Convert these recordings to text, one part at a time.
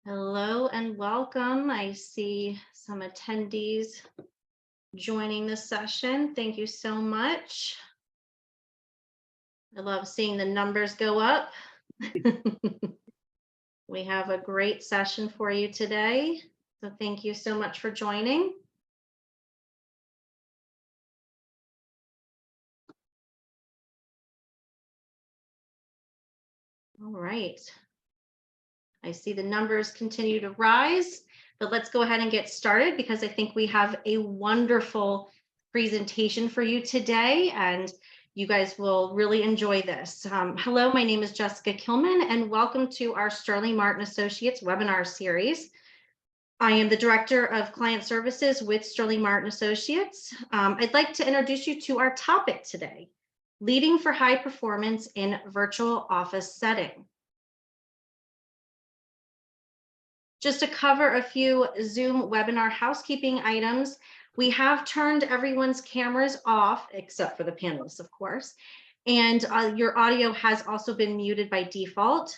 Hello and welcome. I see some attendees joining the session. Thank you so much. I love seeing the numbers go up. We have a great session for you today. So thank you so much for joining. All right. I see the numbers continue to rise, but let's go ahead and get started because I think we have a wonderful presentation for you today and you guys will really enjoy this. Hello, my name is Jessica Kilman and welcome to our Sterling Martin Associates webinar series. I am the Director of Client Services with Sterling Martin Associates. I'd like to introduce you to our topic today, Leading for High Performance in Virtual Office Setting. Just to cover a few Zoom webinar housekeeping items, we have turned everyone's cameras off, except for the panelists, of course, and your audio has also been muted by default.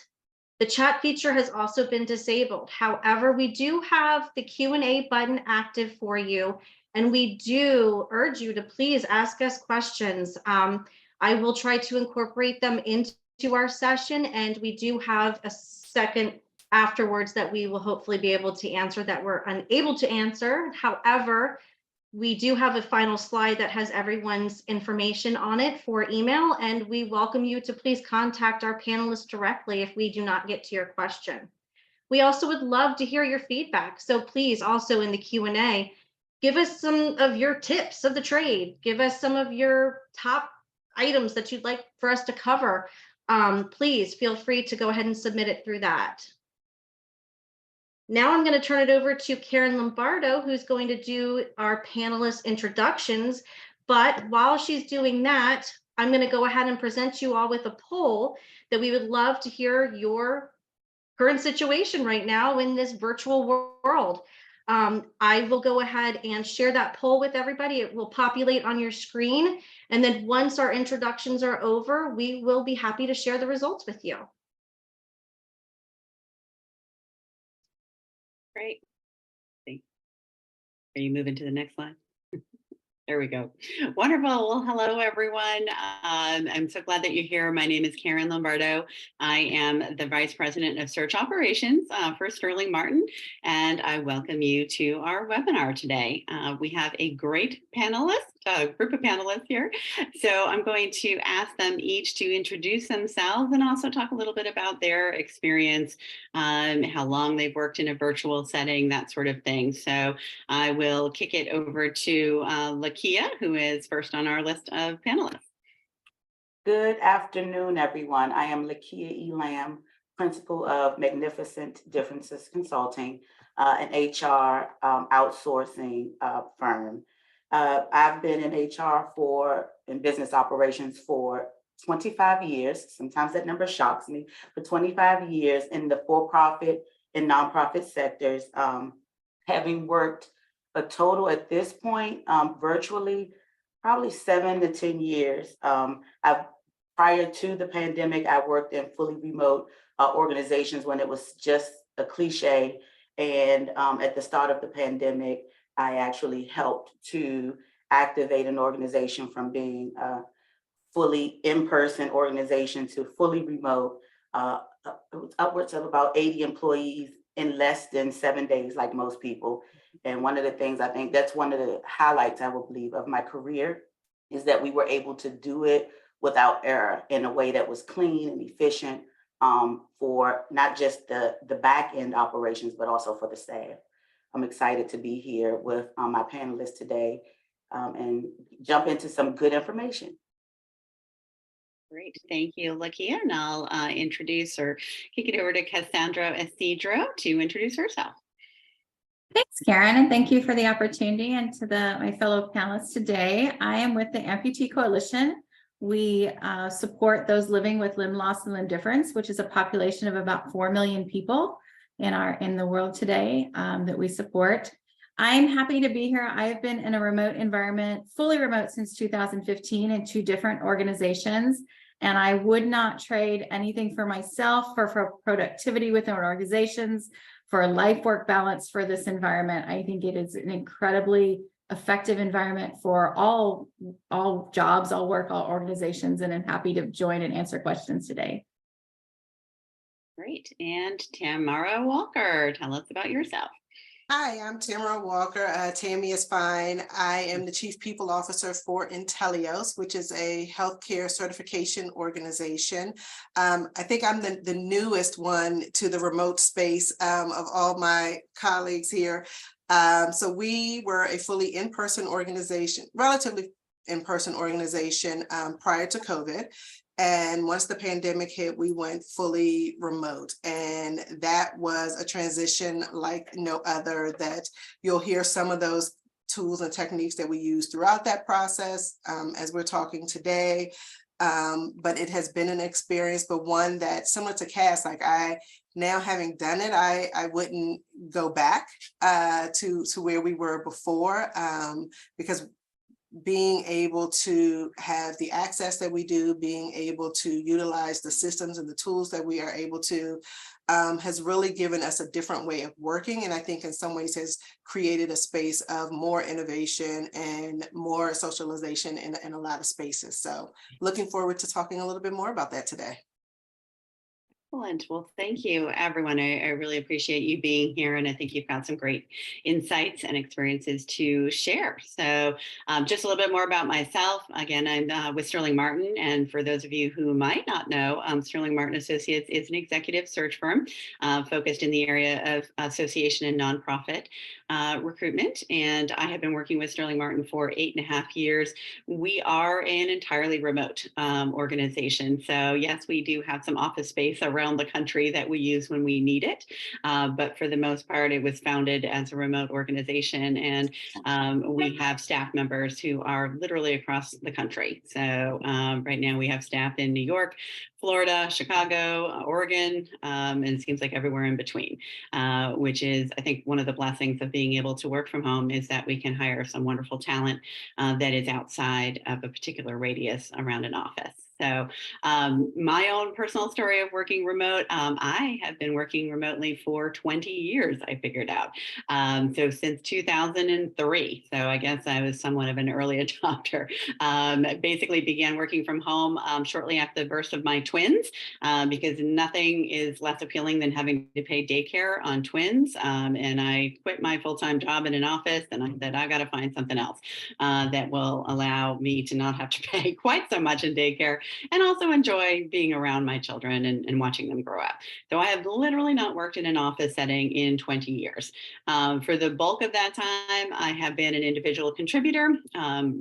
The chat feature has also been disabled. However, we do have the Q&A button active for you, and we do urge you to please ask us questions. I will try to incorporate them into our session, and we do have a second afterwards that we will hopefully be able to answer that we're unable to answer. However, we do have a final slide that has everyone's information on it for email, and we welcome you to please contact our panelists directly if we do not get to your question. We also would love to hear your feedback, so please also in the Q&A, give us some of your tips of the trade, give us some of your top items that you'd like for us to cover. Please feel free to go ahead and submit it through that. Now I'm going to turn it over to Karen Lombardo, who's going to do our panelist introductions. But while she's doing that, I'm going to go ahead and present you all with a poll that we would love to hear your current situation right now in this virtual world. I will go ahead and share that poll with everybody. It will populate on your screen. And then once our introductions are over, we will be happy to share the results with you. Great. Are you moving to the next slide? There we go. Wonderful. Well, hello, everyone. I'm so glad that you're here. My name is Karen Lombardo. I am the Vice President of Search Operations for Sterling Martin, and I welcome you to our webinar today. We have a great group of panelists here. So I'm going to ask them each to introduce themselves and also talk a little bit about their experience, how long they've worked in a virtual setting, that sort of thing. So I will kick it over to Lakia, who is first on our list of panelists. Good afternoon, everyone. I am Lakia E. Lamb, principal of Magnificent Differences Consulting, an HR outsourcing firm. I've been in HR in business operations for 25 years. Sometimes that number shocks me. For 25 years in the for-profit and nonprofit sectors, having worked a total at this point, virtually, probably 7 to 10 years. Prior to the pandemic, I worked in fully remote organizations when it was just a cliche. And at the start of the pandemic, I actually helped to activate an organization from being a fully in-person organization to fully remote, upwards of about 80 employees in less than 7 days, like most people. And one of the things, I think that's one of the highlights, I will believe, of my career is that we were able to do it without error in a way that was clean and efficient for not just the back end operations, but also for the staff. I'm excited to be here with my panelists today and jump into some good information. Great, thank you, Lakia. And I'll introduce or kick it over to Cassandra Isidro to introduce herself. Thanks, Karen, and thank you for the opportunity and to my fellow panelists today. I am with the Amputee Coalition. We support those living with limb loss and limb difference, which is a population of about 4 million people in the world today that we support. I'm happy to be here. I've been in a remote environment, fully remote since 2015 in 2 different organizations. And I would not trade anything for myself or for productivity within organizations for life work balance for this environment. I think it is an incredibly effective environment for all jobs, all work, all organizations, and I'm happy to join and answer questions today. Great. And Tamara Walker, tell us about yourself. Hi, I'm Tamara Walker. Tammy is fine. I am the Chief People Officer for Intelios, which is a healthcare certification organization. I think I'm the newest one to the remote space of all my colleagues here. So we were a fully in-person organization, relatively in-person organization prior to COVID. And once the pandemic hit, we went fully remote. And that was a transition like no other, that you'll hear some of those tools and techniques that we use throughout that process as we're talking today. But it has been an experience, but one that similar to Cass, like now having done it, I wouldn't go back to where we were before because being able to have the access that we do, being able to utilize the systems and the tools that we are able to, has really given us a different way of working. And I think in some ways has created a space of more innovation and more socialization in a lot of spaces. So looking forward to talking a little bit more about that today. Excellent. Well, thank you, everyone. I really appreciate you being here, and I think you've got some great insights and experiences to share. So just a little bit more about myself. Again, I'm with Sterling Martin, and for those of you who might not know, Sterling Martin Associates is an executive search firm focused in the area of association and nonprofit recruitment, and I have been working with Sterling Martin for 8.5 years. We are an entirely remote organization. So yes, we do have some office space around the country that we use when we need it. But for the most part, it was founded as a remote organization, and we have staff members who are literally across the country. So right now we have staff in New York, Florida, Chicago, Oregon, and it seems like everywhere in between, which is, I think, one of the blessings of being able to work from home is that we can hire some wonderful talent that is outside of a particular radius around an office. So my own personal story of working remote, I have been working remotely for 20 years, I figured out. So since 2003. So I guess I was somewhat of an early adopter. Basically began working from home shortly after the birth of my twins, because nothing is less appealing than having to pay daycare on twins. And I quit my full-time job in an office, and I said, I got to find something else that will allow me to not have to pay quite so much in daycare, and also enjoy being around my children and watching them grow up. So I have literally not worked in an office setting in 20 years. For the bulk of that time, I have been an individual contributor,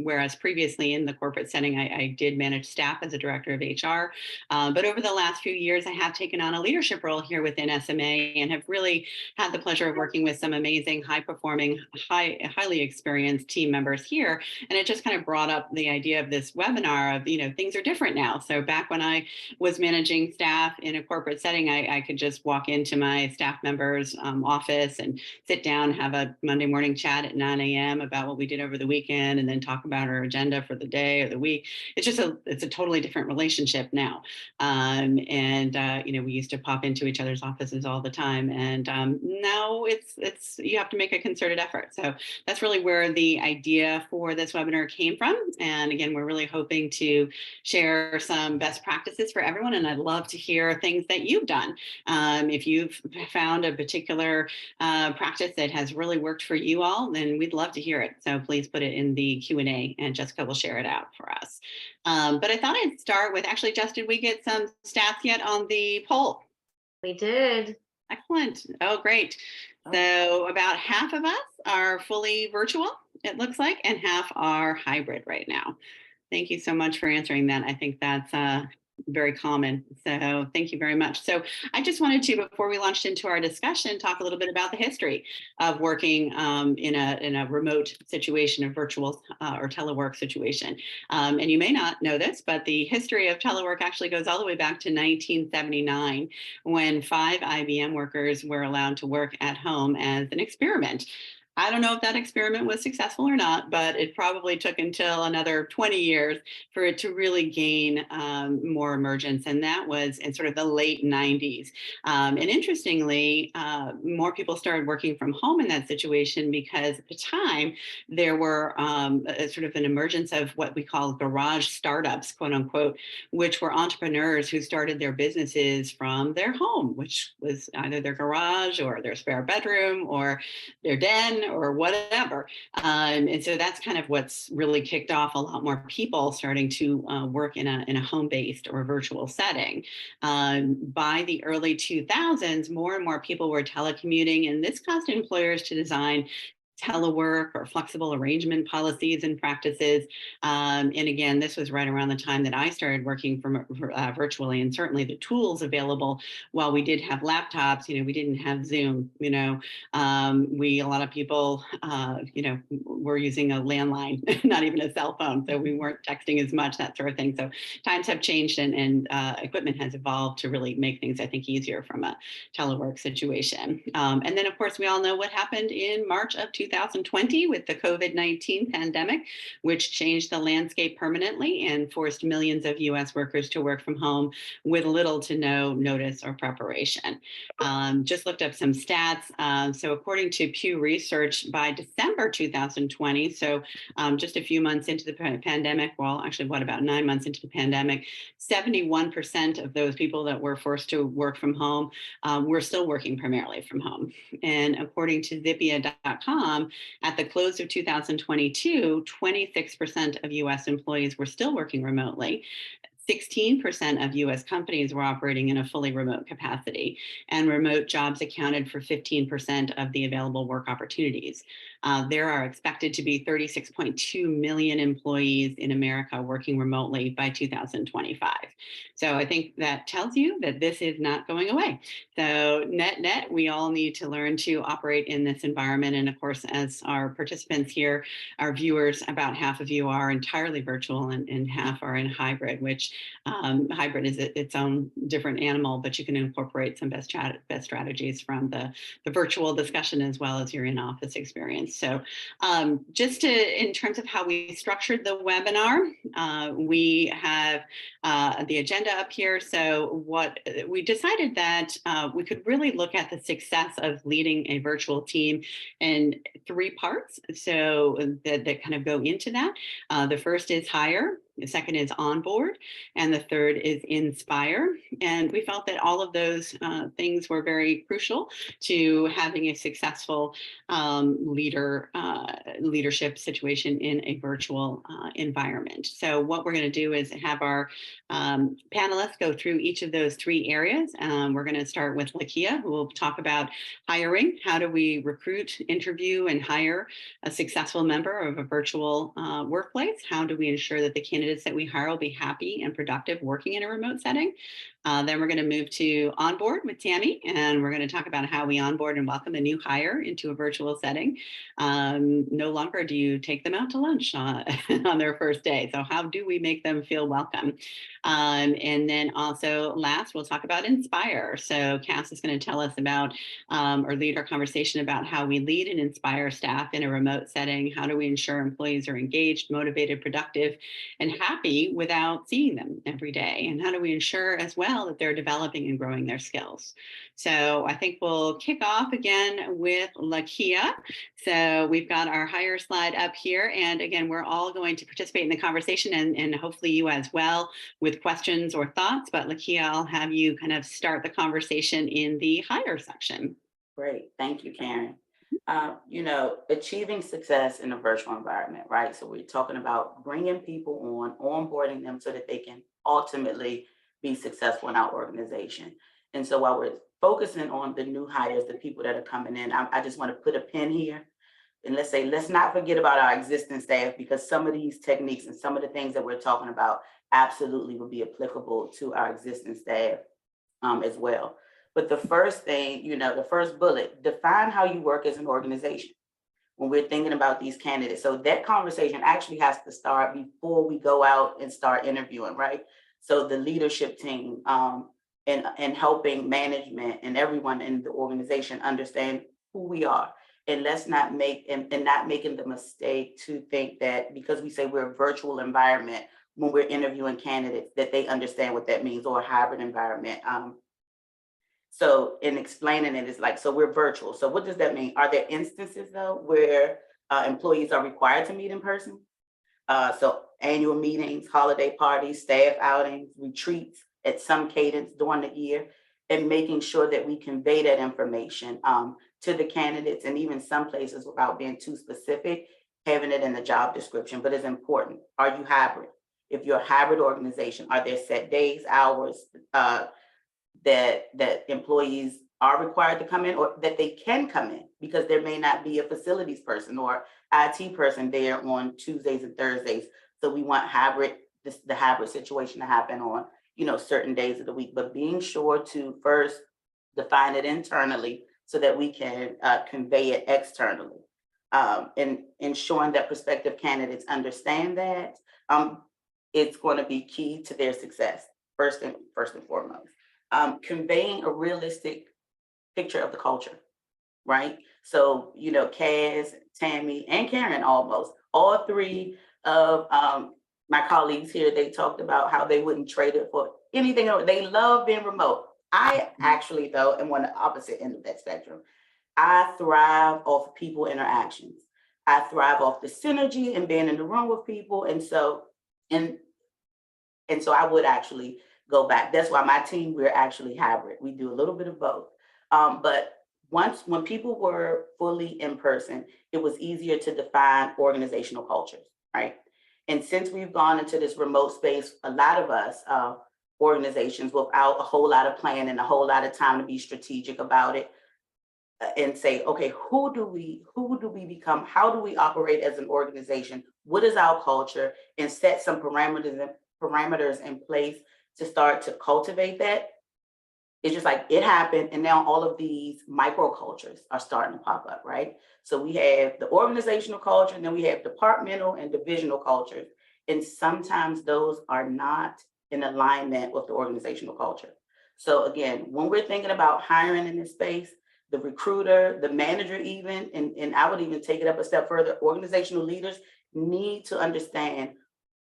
whereas previously in the corporate setting, I did manage staff as a director of HR. But over the last few years, I have taken on a leadership role here within SMA and have really had the pleasure of working with some amazing, high-performing, highly experienced team members here. And it just kind of brought up the idea of this webinar of, things are different now. So back when I was managing staff in a corporate setting, I could just walk into my staff member's office and sit down, have a Monday morning chat at 9 a.m. about what we did over the weekend, and then talk about our agenda for the day or the week. It's a totally different relationship now. We used to pop into each other's offices all the time. And now you have to make a concerted effort. So that's really where the idea for this webinar came from. And again, we're really hoping to share some best practices for everyone. And I'd love to hear things that you've done. If you've found a particular practice that has really worked for you all, then we'd love to hear it. So please put it in the Q&A and Jessica will share it out for us. But I thought I'd start with, actually, Jess, did we get some stats yet on the poll? We did. Excellent. Oh, great. So about half of us are fully virtual, it looks like, and half are hybrid right now. Thank you so much for answering that. I think that's very common. So thank you very much. So I just wanted to, before we launched into our discussion, talk a little bit about the history of working in a remote situation, a virtual or telework situation. And you may not know this, but the history of telework actually goes all the way back to 1979, when 5 IBM workers were allowed to work at home as an experiment. I don't know if that experiment was successful or not, but it probably took until another 20 years for it to really gain more emergence. And that was in sort of the late 90s. And interestingly, more people started working from home in that situation because at the time there were sort of an emergence of what we call garage startups, quote unquote, which were entrepreneurs who started their businesses from their home, which was either their garage or their spare bedroom or their den or whatever. And so that's kind of what's really kicked off a lot more people starting to work in a home-based or virtual setting. By the early 2000s, more and more people were telecommuting, and this caused employers to design telework or flexible arrangement policies and practices. And again, this was right around the time that I started working from virtually, and certainly the tools available. While we did have laptops, we didn't have Zoom. A lot of people, were using a landline, not even a cell phone, so we weren't texting as much, that sort of thing. So times have changed, and equipment has evolved to really make things, I think, easier from a telework situation. And then, of course, we all know what happened in March of 2020 with the COVID-19 pandemic, which changed the landscape permanently and forced millions of US workers to work from home with little to no notice or preparation. Just looked up some stats. So according to Pew Research, by December 2020, so just a few months into the pandemic, well, actually, about 9 months into the pandemic, 71% of those people that were forced to work from home were still working primarily from home. And according to Zippia.com, at the close of 2022, 26% of US employees were still working remotely. 16% of US companies were operating in a fully remote capacity, and remote jobs accounted for 15% of the available work opportunities. There are expected to be 36.2 million employees in America working remotely by 2025. So I think that tells you that this is not going away. So net, we all need to learn to operate in this environment. And of course, as our participants here, our viewers, about half of you are entirely virtual and half are in hybrid, which hybrid is its own different animal, but you can incorporate some best strategies from the virtual discussion as well as your in-office experience. So just in terms of how we structured the webinar, we have the agenda up here. So what we decided that we could really look at the success of leading a virtual team in 3 parts. So that kind of go into that. The first is hire. The second is onboard, and the third is inspire. And we felt that all of those things were very crucial to having a successful leadership situation in a virtual environment. So what we're going to do is have our panelists go through each of those 3 areas. We're going to start with Lakia, who will talk about hiring. How do we recruit, interview, and hire a successful member of a virtual workplace? How do we ensure that the candidates that we hire will be happy and productive working in a remote setting? Then we're going to move to onboard with Tammy, and we're going to talk about how we onboard and welcome a new hire into a virtual setting. No longer do you take them out to lunch on their first day. So how do we make them feel welcome? And then also last, we'll talk about inspire. So Cass is going to tell us about or lead our conversation about how we lead and inspire staff in a remote setting. How do we ensure employees are engaged, motivated, productive, and happy without seeing them every day? And how do we ensure as well that they're developing and growing their skills? So I think we'll kick off again with Lakia. So we've got our hire slide up here. And again, we're all going to participate in the conversation, and hopefully you as well, with questions or thoughts. But Lakia, I'll have you kind of start the conversation in the hire section. Great. Thank you, Karen. Achieving success in a virtual environment, right? So we're talking about bringing people on, onboarding them so that they can ultimately be successful in our organization. And so while we're focusing on the new hires, the people that are coming in, I just want to put a pin here. And let's not forget about our existing staff, because some of these techniques and some of the things that we're talking about absolutely will be applicable to our existing staff as well. But the first thing, the first bullet, define how you work as an organization when we're thinking about these candidates. So that conversation actually has to start before we go out and start interviewing, right? So the leadership team and helping management and everyone in the organization understand who we are And let's not make, and not making the mistake to think that because we say we're a virtual environment when we're interviewing candidates, that they understand what that means, or a hybrid environment. So in explaining it, it's like, so we're virtual. So what does that mean? Are there instances though where employees are required to meet in person? So annual meetings, holiday parties, staff outings, retreats at some cadence during the year, and making sure that we convey that information to the candidates, and even some places without being too specific, having it in the job description. But it's important. Are you hybrid? If you're a hybrid organization, are there set days, hours that employees are required to come in, or that they can come in, because there may not be a facilities person or IT person there on Tuesdays and Thursdays. So we want the hybrid situation to happen on, certain days of the week, but being sure to first define it internally so that we can convey it externally. And ensuring that prospective candidates understand that it's going to be key to their success, first and foremost. Conveying a realistic picture of the culture, right? So, Kaz, Tammy, and Karen, almost all three of my colleagues here, they talked about how they wouldn't trade it for anything else. They love being remote. I actually, though, am on the opposite end of that spectrum. I thrive off people interactions. I thrive off the synergy and being in the room with people. And so I would actually go back. That's why my team, we're actually hybrid. We do a little bit of both. But when people were fully in person, it was easier to define organizational cultures, right? And since we've gone into this remote space, a lot of us, organizations, without a whole lot of planning and a whole lot of time to be strategic about it, and say, okay, who do we become? How do we operate as an organization? What is our culture? And set some parameters in place to start to cultivate that. It's just like it happened, and now all of these microcultures are starting to pop up, right? So we have the organizational culture, and then we have departmental and divisional cultures. And sometimes those are not in alignment with the organizational culture. So again, when we're thinking about hiring in this space, the recruiter, the manager even, and I would even take it up a step further, organizational leaders need to understand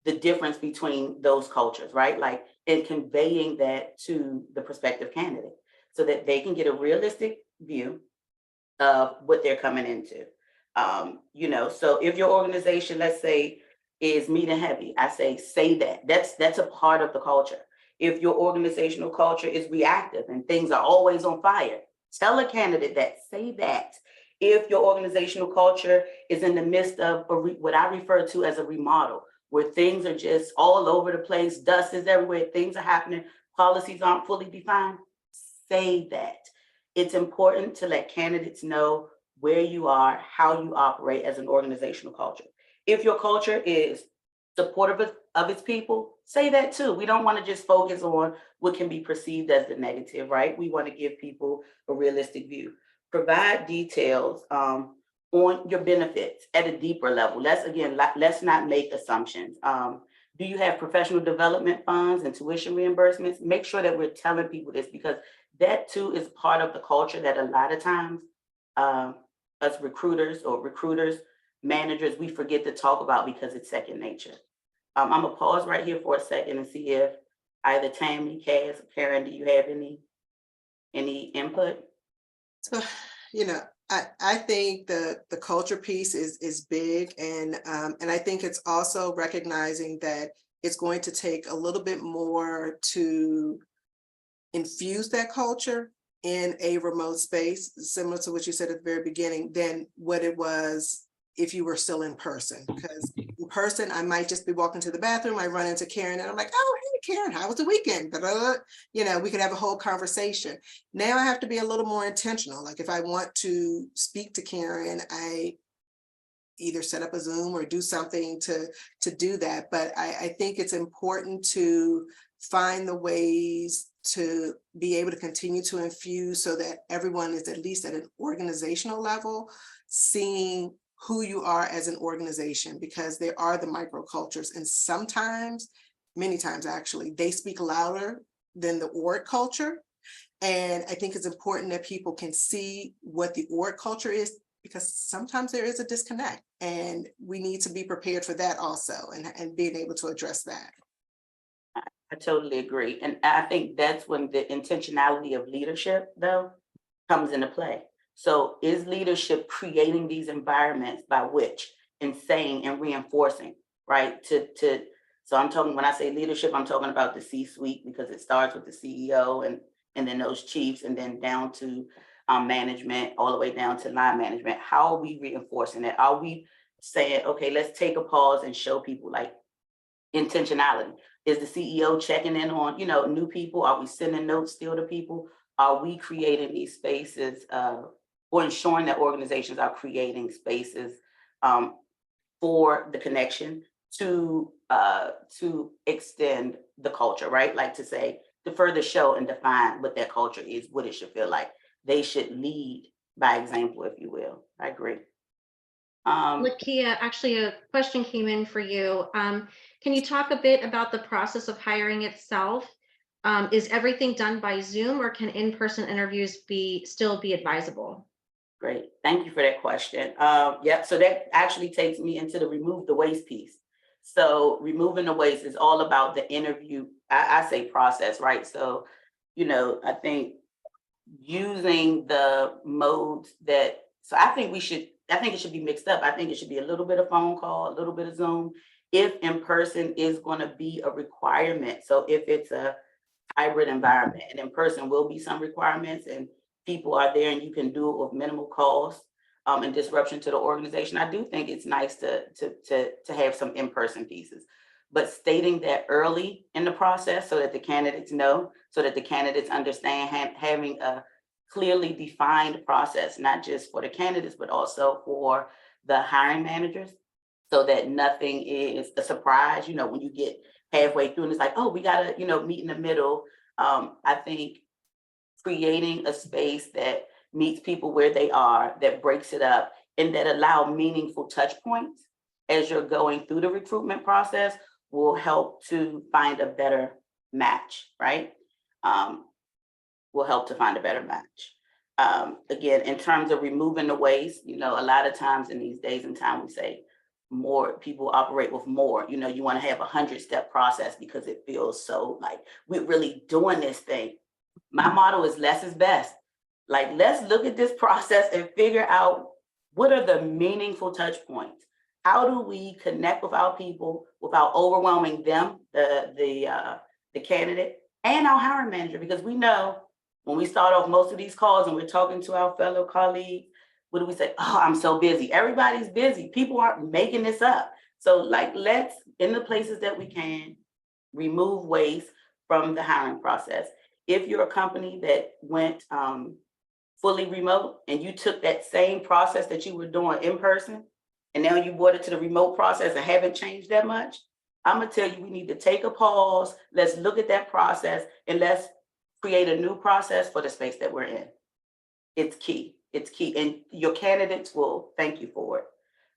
the difference between those cultures, right? Like, in conveying that to the prospective candidate so that they can get a realistic view of what they're coming into. So if your organization, let's say, is meeting heavy, I say that. That's a part of the culture. If your organizational culture is reactive and things are always on fire, tell a candidate that, say that. If your organizational culture is in the midst of what I refer to as a remodel, where things are just all over the place, dust is everywhere, things are happening, policies aren't fully defined, say that. It's important to let candidates know where you are, how you operate as an organizational culture. If your culture is supportive of its people, say that too. We don't want to just focus on what can be perceived as the negative, right? We want to give people a realistic view. Provide details on your benefits at a deeper level. Let's not make assumptions. Do you have professional development funds and tuition reimbursements? Make sure that we're telling people this, because that too is part of the culture that a lot of times us recruiters, managers, we forget to talk about because it's second nature. I'm gonna pause right here for a second and see if either Tammy, Kaz, or Karen, do you have any input? So, I think the culture piece is big, and I think it's also recognizing that it's going to take a little bit more to infuse that culture in a remote space, similar to what you said at the very beginning, than what it was if you were still in person. Because in person, I might just be walking to the bathroom, I run into Karen and I'm like, oh, hey, Karen, how was the weekend? We could have a whole conversation. Now I have to be a little more intentional. Like if I want to speak to Karen, I either set up a Zoom or do something to do that. But I think it's important to find the ways to be able to continue to infuse so that everyone is at least at an organizational level seeing who you are as an organization, because there are the microcultures, and sometimes, many times actually, they speak louder than the org culture. And I think it's important that people can see what the org culture is because sometimes there is a disconnect, and we need to be prepared for that also, and being able to address that. I totally agree. And I think that's when the intentionality of leadership, though, comes into play. So is leadership creating these environments by which and saying and reinforcing, right? So I'm talking, when I say leadership, I'm talking about the C-suite, because it starts with the CEO and then those chiefs, and then down to management, all the way down to line management. How are we reinforcing it? Are we saying, okay, let's take a pause and show people like intentionality? Is the CEO checking in on, new people? Are we sending notes still to people? Are we creating these spaces or ensuring that organizations are creating spaces for the connection to extend the culture, right? Like to say, to further show and define what that culture is, what it should feel like. They should lead by example, if you will. I agree. Lakia, actually, a question came in for you. Can you talk a bit about the process of hiring itself? Is everything done by Zoom, or can in-person interviews still be advisable? Great. Thank you for that question. Yeah, so that actually takes me into the remove the waste piece. So removing the waste is all about the interview, I say process, right? So, I think using the modes so I think it should be mixed up. I think it should be a little bit of phone call, a little bit of Zoom, if in person is going to be a requirement. So if it's a hybrid environment, and in person will be some requirements, and people are there and you can do it with minimal cost and disruption to the organization, I do think it's nice to have some in-person pieces. But stating that early in the process so that the candidates know, so that the candidates understand, having a clearly defined process, not just for the candidates, but also for the hiring managers, so that nothing is a surprise, when you get halfway through and it's like, oh, we gotta, meet in the middle. I think creating a space that meets people where they are, that breaks it up, and that allow meaningful touch points as you're going through the recruitment process will help to find a better match, right? Will help to find a better match. Again, in terms of removing the waste, a lot of times in these days and time, we say more people operate with more. You want to have 100-step process because it feels so like we're really doing this thing. My motto is less is best. Like, let's look at this process and figure out what are the meaningful touch points. How do we connect with our people without overwhelming them, the candidate, and our hiring manager? Because we know when we start off most of these calls and we're talking to our fellow colleagues, what do we say? Oh, I'm so busy. Everybody's busy. People aren't making this up. So let's, in the places that we can, remove waste from the hiring process. If you're a company that went fully remote and you took that same process that you were doing in person, and now you brought it to the remote process and haven't changed that much, I'm gonna tell you, we need to take a pause. Let's look at that process and let's create a new process for the space that we're in. It's key. It's key. And your candidates will thank you for it.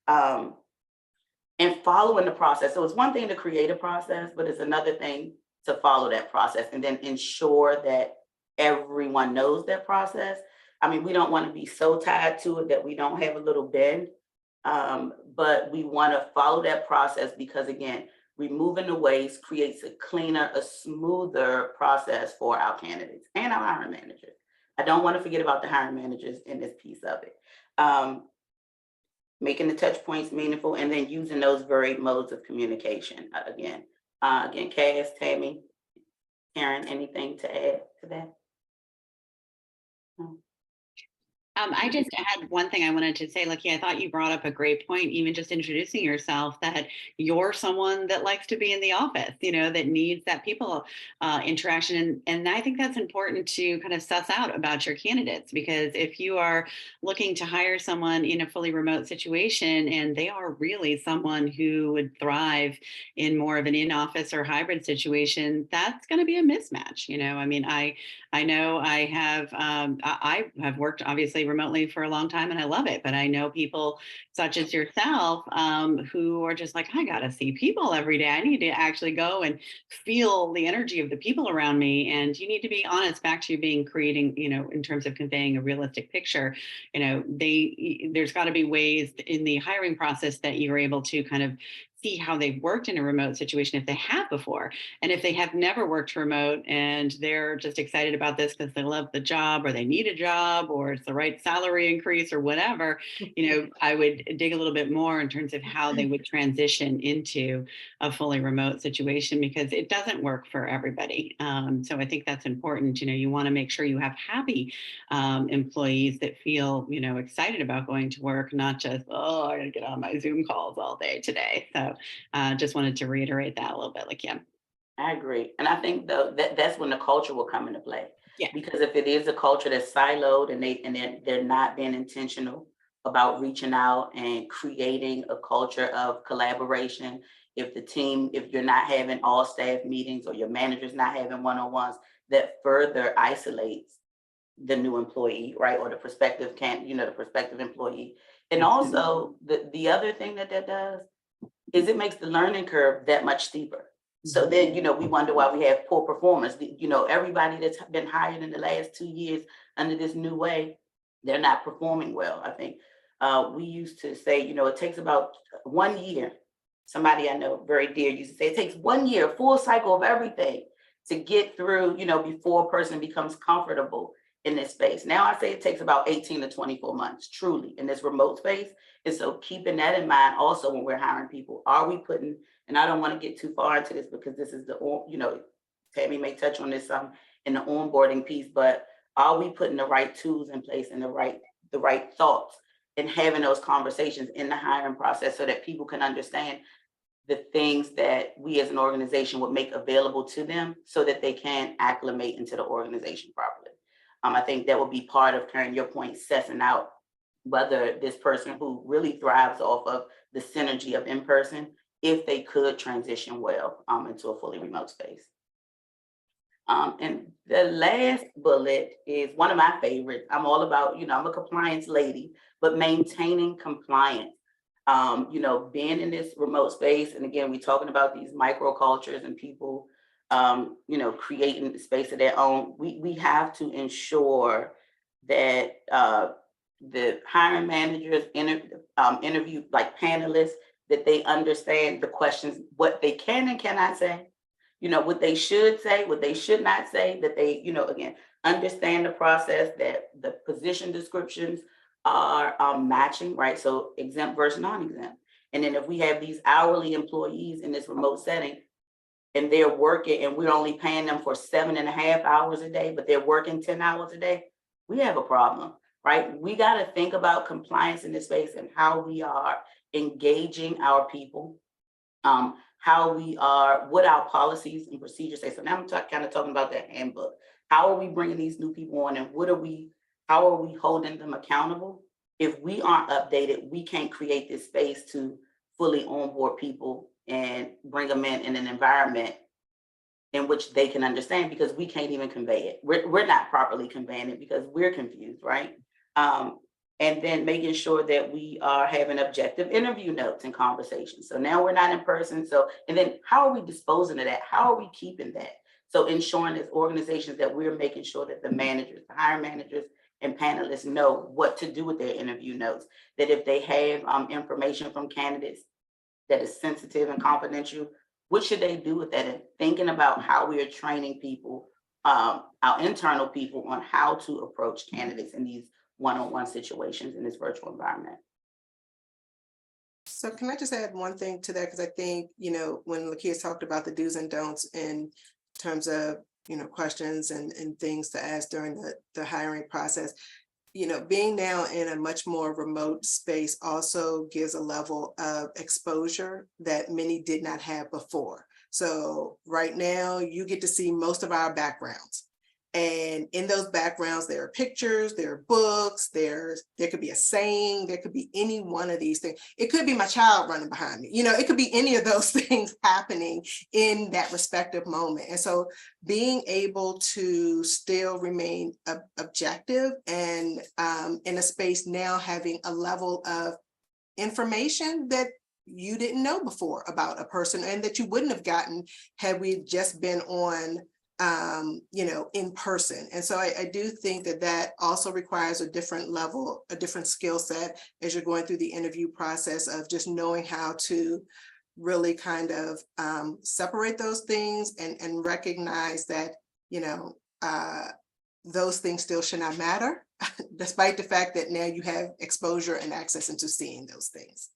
And following the process. So it's one thing to create a process, but it's another thing to follow that process and then ensure that everyone knows that process. I mean, we don't want to be so tied to it that we don't have a little bend, but we want to follow that process because, again, removing the waste creates a cleaner, a smoother process for our candidates and our hiring managers. I don't want to forget about the hiring managers in this piece of it. Making the touch points meaningful and then using those very modes of communication. Again, Cass, Tammy, Karen, anything to add to that? No. I just had one thing I wanted to say, Lucky. I thought you brought up a great point, even just introducing yourself, that you're someone that likes to be in the office, that needs that people interaction. And I think that's important to kind of suss out about your candidates, because if you are looking to hire someone in a fully remote situation and they are really someone who would thrive in more of an in-office or hybrid situation, that's going to be a mismatch. I mean, I know I have worked obviously fully remotely for a long time and I love it. But I know people such as yourself who are just like, I got to see people every day. I need to actually go and feel the energy of the people around me. And you need to be honest, back to you being creating, in terms of conveying a realistic picture. There's got to be ways in the hiring process that you're able to kind of see how they've worked in a remote situation if they have before. And if they have never worked remote and they're just excited about this because they love the job or they need a job or it's the right salary increase or whatever, I would dig a little bit more in terms of how they would transition into a fully remote situation, because it doesn't work for everybody. So I think that's important. You want to make sure you have happy employees that feel, excited about going to work, not just, oh, I gotta get on my Zoom calls all day today. So just wanted to reiterate that a little bit, like, yeah. I agree. And I think though that's when the culture will come into play. Yeah. Because if it is a culture that's siloed and they're not being intentional about reaching out and creating a culture of collaboration, if you're not having all staff meetings or your manager's not having one-on-ones, that further isolates the new employee, right? Or the prospective the prospective employee. And also the other thing that does is it makes the learning curve that much steeper. So then, we wonder why we have poor performance. Everybody that's been hired in the last 2 years under this new way, they're not performing well. I think we used to say, it takes about 1 year. Somebody I know very dear used to say it takes 1 year, a full cycle of everything to get through, before a person becomes comfortable in this space. Now I say it takes about 18 to 24 months, truly, in this remote space. And so keeping that in mind also when we're hiring people, are we putting, and I don't want to get too far into this because this is Tammy may touch on this in the onboarding piece, but are we putting the right tools in place and the right thoughts and having those conversations in the hiring process so that people can understand the things that we as an organization would make available to them so that they can acclimate into the organization properly. I think that will be part of, Karen, your point, sussing out whether this person who really thrives off of the synergy of in-person, if they could transition well into a fully remote space. And the last bullet is one of my favorites. I'm all about, I'm a compliance lady, but maintaining compliance. Being in this remote space, and again, we're talking about these microcultures and people creating the space of their own. We have to ensure that the hiring managers interview like panelists, that they understand the questions, what they can and cannot say, what they should say, what they should not say, that they, again, understand the process, that the position descriptions are matching, right? So exempt versus non-exempt. And then if we have these hourly employees in this remote setting, and they're working and we're only paying them for 7.5 hours a day, but they're working 10 hours a day, we have a problem, right? We got to think about compliance in this space and how we are engaging our people, what our policies and procedures say. So now I'm kind of talking about that handbook. How are we bringing these new people on, and how are we holding them accountable? If we aren't updated, we can't create this space to fully onboard people and bring them in an environment in which they can understand, because we can't even convey it. We're not properly conveying it because we're confused, right? And then making sure that we are having objective interview notes and conversations. So now we're not in person. And then how are we disposing of that? How are we keeping that? So ensuring as organizations that we're making sure that the managers, the hiring managers and panelists know what to do with their interview notes, that if they have information from candidates that is sensitive and confidential, what should they do with that? And thinking about how we are training people, our internal people, on how to approach candidates in these one-on-one situations in this virtual environment. So can I just add one thing to that? Because I think, when Lakia talked about the do's and don'ts in terms of, questions and things to ask during the hiring process, being now in a much more remote space also gives a level of exposure that many did not have before. So right now you get to see most of our backgrounds. And in those backgrounds, there are pictures, there are books, there could be a saying, there could be any one of these things. It could be my child running behind me. It could be any of those things happening in that respective moment. And so being able to still remain objective and in a space now having a level of information that you didn't know before about a person and that you wouldn't have gotten had we just been on in person. And so I do think that also requires a different level, a different skill set as you're going through the interview process of just knowing how to really kind of separate those things and recognize that, those things still should not matter, despite the fact that now you have exposure and access into seeing those things.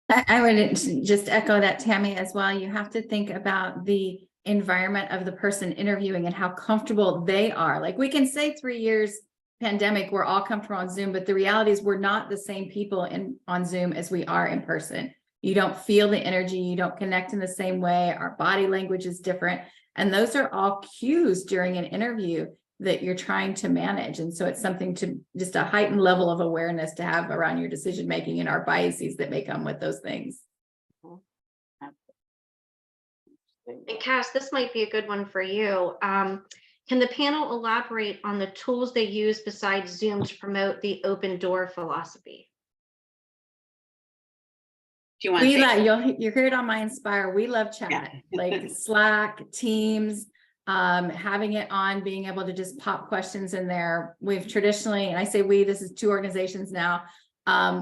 I would just echo that, Tammy, as well. You have to think about the environment of the person interviewing and how comfortable they are. Like, we can say 3 years pandemic, we're all comfortable on Zoom, but the reality is we're not the same people on Zoom as we are in person. You don't feel the energy, you don't connect in the same way. Our body language is different. And those are all cues during an interview that you're trying to manage. And so it's something to just a heightened level of awareness to have around your decision making and our biases that may come with those things. And Cass, this might be a good one for you. Can the panel elaborate on the tools they use besides Zoom to promote the open door philosophy? Do you want to You heard on My Inspire, we love chat, Yeah. like Slack, Teams, having it on, being able to just pop questions in there. We've traditionally, and I say we, this is 2 organizations now,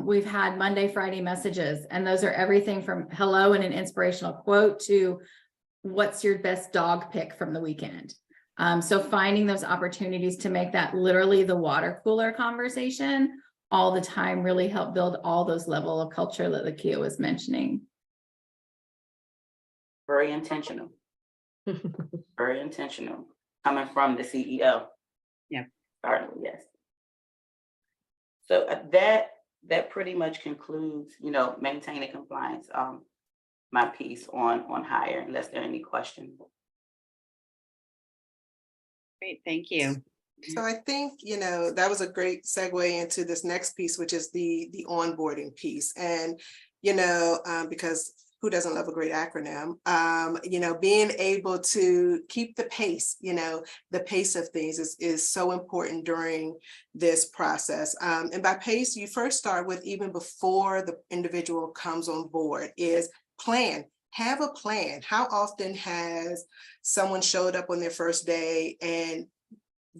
we've had Monday, Friday messages, and those are everything from hello and an inspirational quote to what's your best dog pick from the weekend. So finding those opportunities to make that literally the water cooler conversation all the time really help build all those level of culture that Lakia was mentioning. Very intentional. Very intentional. Coming from the CEO. Yeah. Certainly, yes. So that pretty much concludes, maintaining compliance. My piece on hire, unless there are any questions. Great, thank you. So I think, that was a great segue into this next piece, which is the onboarding piece. And, because who doesn't love a great acronym? Being able to keep the pace, the pace of things is so important during this process. And by pace, you first start with, even before the individual comes on board, is plan. Have a plan. How often has someone showed up on their first day and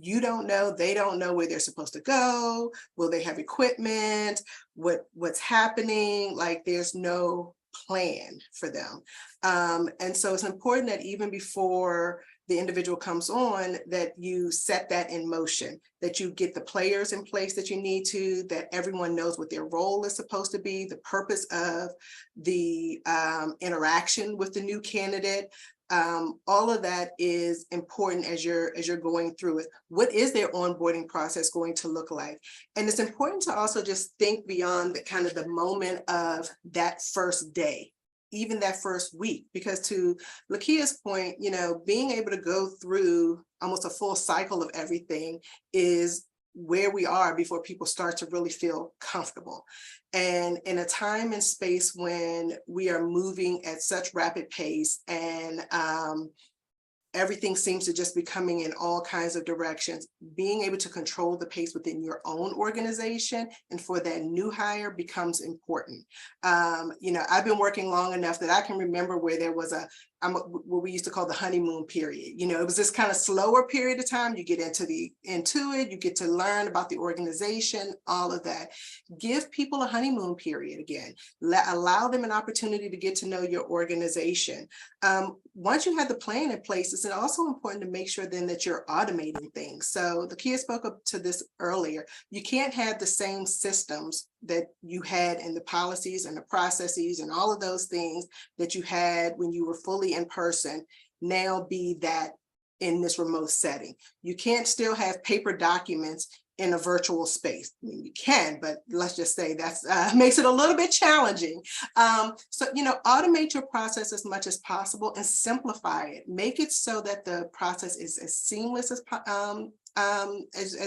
you don't know, they don't know where they're supposed to go? Will they have equipment? What's happening? Like, there's no plan for them. And so it's important that even before the individual comes on, that you set that in motion, that you get the players in place that you need to, that everyone knows what their role is supposed to be, the purpose of the interaction with the new candidate. All of that is important as you're going through it. What is their onboarding process going to look like? And it's important to also just think beyond the kind of the moment of that first day, even that first week, because to Lakia's point, being able to go through almost a full cycle of everything is where we are before people start to really feel comfortable. And in a time and space when we are moving at such rapid pace and everything seems to just be coming in all kinds of directions, being able to control the pace within your own organization and for that new hire becomes important. I've been working long enough that I can remember where there was what we used to call the honeymoon period. It was this kind of slower period of time. You get into it, you get to learn about the organization, all of that. Give people a honeymoon period again. Allow them an opportunity to get to know your organization. Once you have the plan in place, it's also important to make sure then that you're automating things. So Lakia spoke up to this earlier. You can't have the same systems that you had in the policies and the processes and all of those things that you had when you were fully in person now be that in this remote setting. You can't still have paper documents in a virtual space. I mean, you can, but let's just say that's makes it a little bit challenging. So, automate your process as much as possible and simplify it. Make it so that the process is as seamless as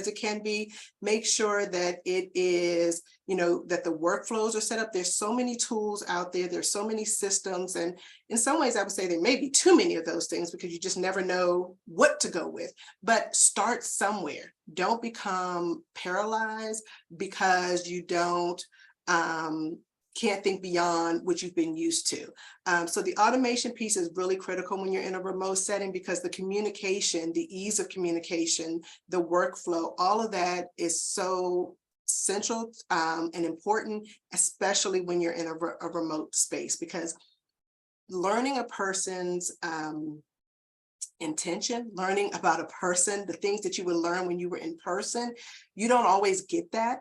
it can be. Make sure that it is, that the workflows are set up. There's so many tools out there. There's so many systems. And in some ways, I would say there may be too many of those things because you just never know what to go with. But start somewhere. Don't become paralyzed because you can't think beyond what you've been used to. So the automation piece is really critical when you're in a remote setting because the communication, the ease of communication, the workflow, all of that is so central and important, especially when you're in a remote space, because learning a person's intention, learning about a person, the things that you would learn when you were in person, you don't always get that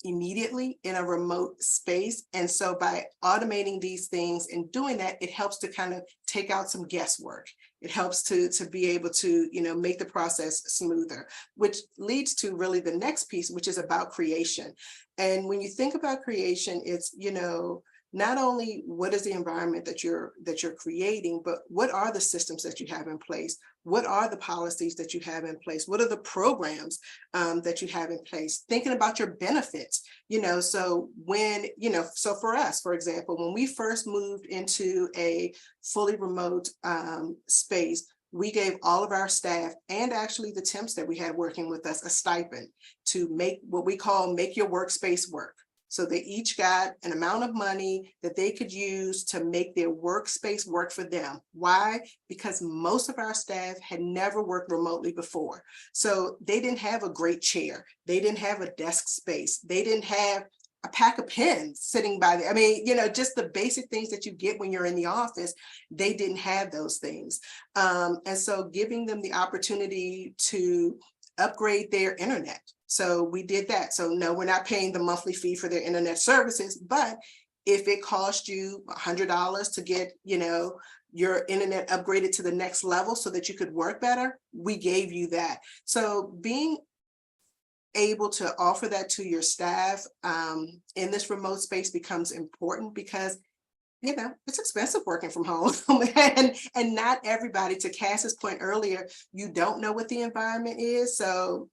immediately in a remote space. And so by automating these things and doing that, it helps to kind of take out some guesswork. It helps to be able to, make the process smoother, which leads to really the next piece, which is about creation. And when you think about creation, it's, not only what is the environment that you're creating, but what are the systems that you have in place? What are the policies that you have in place? What are the programs that you have in place? Thinking about your benefits, so when, so for us, for example, when we first moved into a fully remote space, we gave all of our staff and actually the temps that we had working with us a stipend to make what we call make your workspace work. So they each got an amount of money that they could use to make their workspace work for them. Why? Because most of our staff had never worked remotely before. So they didn't have a great chair. They didn't have a desk space. They didn't have a pack of pens sitting by there. I mean, just the basic things that you get when you're in the office, they didn't have those things. And so giving them the opportunity to upgrade their internet. So we did that. So no, we're not paying the monthly fee for their internet services, but if it cost you $100 to get, your internet upgraded to the next level so that you could work better, we gave you that. So being able to offer that to your staff in this remote space becomes important because it's expensive working from home and not everybody, to Cass's point earlier, you don't know what the environment is. So,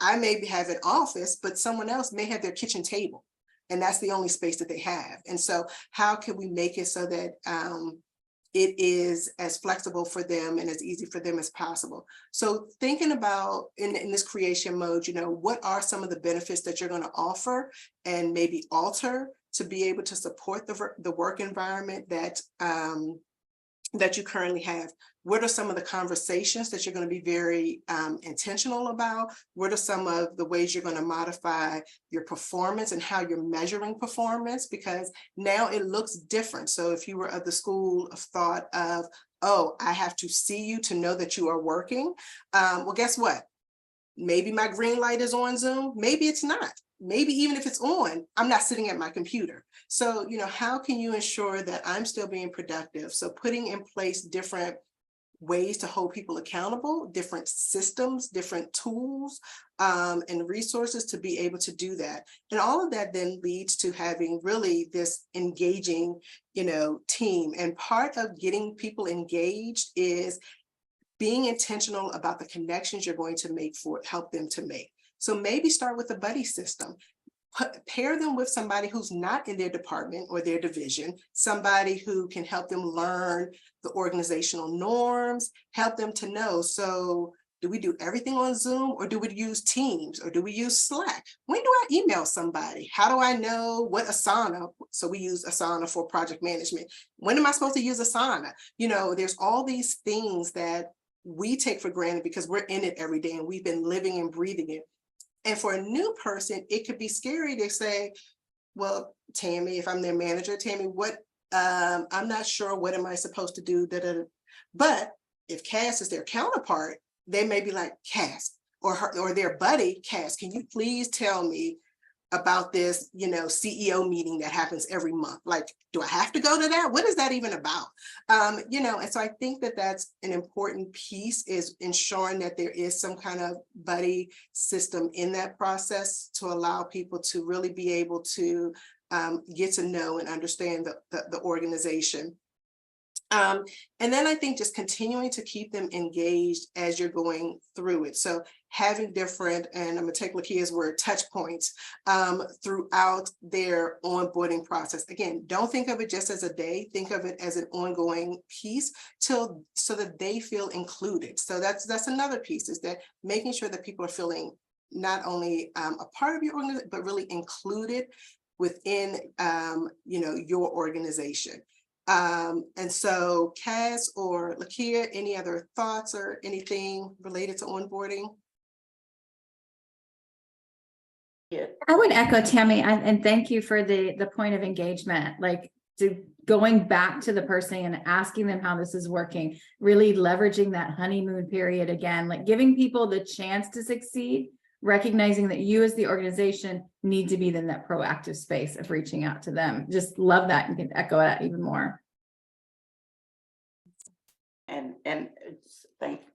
I may have an office, but someone else may have their kitchen table and that's the only space that they have. And so how can we make it so that it is as flexible for them and as easy for them as possible? So thinking about in this creation mode, what are some of the benefits that you're going to offer and maybe alter to be able to support the work environment that that you currently have? What are some of the conversations that you're going to be very intentional about? What are some of the ways you're going to modify your performance and how you're measuring performance? Because now it looks different. So if you were of the school of thought of, oh, I have to see you to know that you are working. Well, guess what? Maybe my green light is on Zoom. Maybe it's not. Maybe even if it's on, I'm not sitting at my computer. So, how can you ensure that I'm still being productive? So putting in place different ways to hold people accountable, different systems, different tools, and resources to be able to do that. And all of that then leads to having really this engaging, team. And part of getting people engaged is being intentional about the connections you're going to help them to make. So maybe start with a buddy system. Pair them with somebody who's not in their department or their division, somebody who can help them learn the organizational norms, help them to know. So do we do everything on Zoom or do we use Teams or do we use Slack? When do I email somebody? How do I know what Asana? So we use Asana for project management. When am I supposed to use Asana? There's all these things that we take for granted because we're in it every day and we've been living and breathing it. And for a new person, it could be scary to say, well, Tammy, if I'm their manager, Tammy, I'm not sure, what am I supposed to do? But if Cass is their counterpart, they may be like, Cass, or their buddy, Cass, can you please tell me about this, CEO meeting that happens every month. Like, do I have to go to that? What is that even about? And so I think that that's an important piece, is ensuring that there is some kind of buddy system in that process to allow people to really be able to get to know and understand the organization. And then I think just continuing to keep them engaged as you're going through it. So having different, and I'm gonna take Lakia's word, touch points throughout their onboarding process. Again, don't think of it just as a day, think of it as an ongoing piece so that they feel included. So that's another piece, is that making sure that people are feeling not only a part of your organization, but really included within your organization. And so Kaz or Lakia, any other thoughts or anything related to onboarding? Yeah, I would echo Tammy, and thank you for the point of engagement, like going back to the person and asking them how this is working, really leveraging that honeymoon period again, like giving people the chance to succeed, recognizing that you as the organization need to be in that proactive space of reaching out to them. Just love that, and can echo that even more. and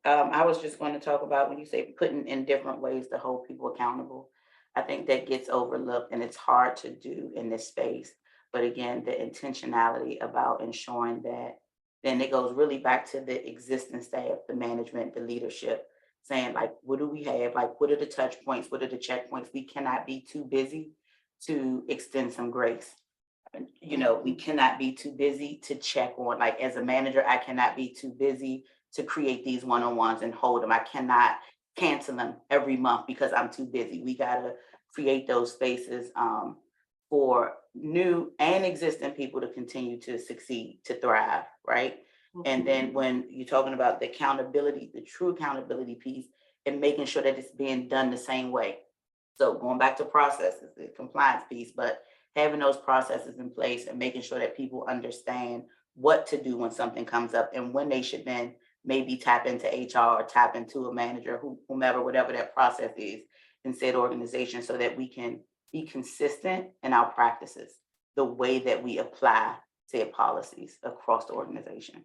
I was just going to talk about, when you say putting in different ways to hold people accountable, I think that gets overlooked, and it's hard to do in this space. But again, the intentionality about ensuring that, then it goes really back to the existing staff, the management, the leadership, saying like, what do we have? Like, what are the touch points? What are the checkpoints? We cannot be too busy to extend some grace. We cannot be too busy to check on, like, as a manager, I cannot be too busy to create these one-on-ones and hold them. I cannot cancel them every month because I'm too busy. We gotta create those spaces for new and existing people to continue to succeed, to thrive, right? And then when you're talking about the accountability, the true accountability piece, and making sure that it's being done the same way. So going back to processes, the compliance piece, but having those processes in place and making sure that people understand what to do when something comes up, and when they should then maybe tap into HR or tap into a manager, whomever, whatever that process is in said organization, so that we can be consistent in our practices, the way that we apply said policies across the organization.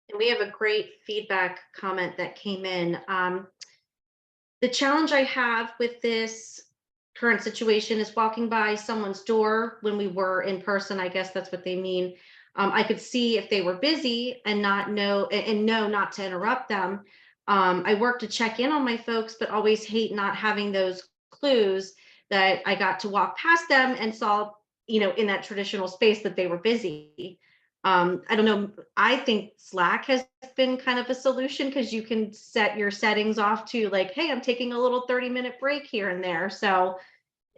And we have a great feedback comment that came in. The challenge I have with this current situation is walking by someone's door when we were in person. I guess that's what they mean. I could see if they were busy and know not to interrupt them. I work to check in on my folks, but always hate not having those clues that I got to walk past them and saw, in that traditional space, that they were busy. I don't know. I think Slack has been kind of a solution, because you can set your settings off to like, hey, I'm taking a little 30-minute break here and there. So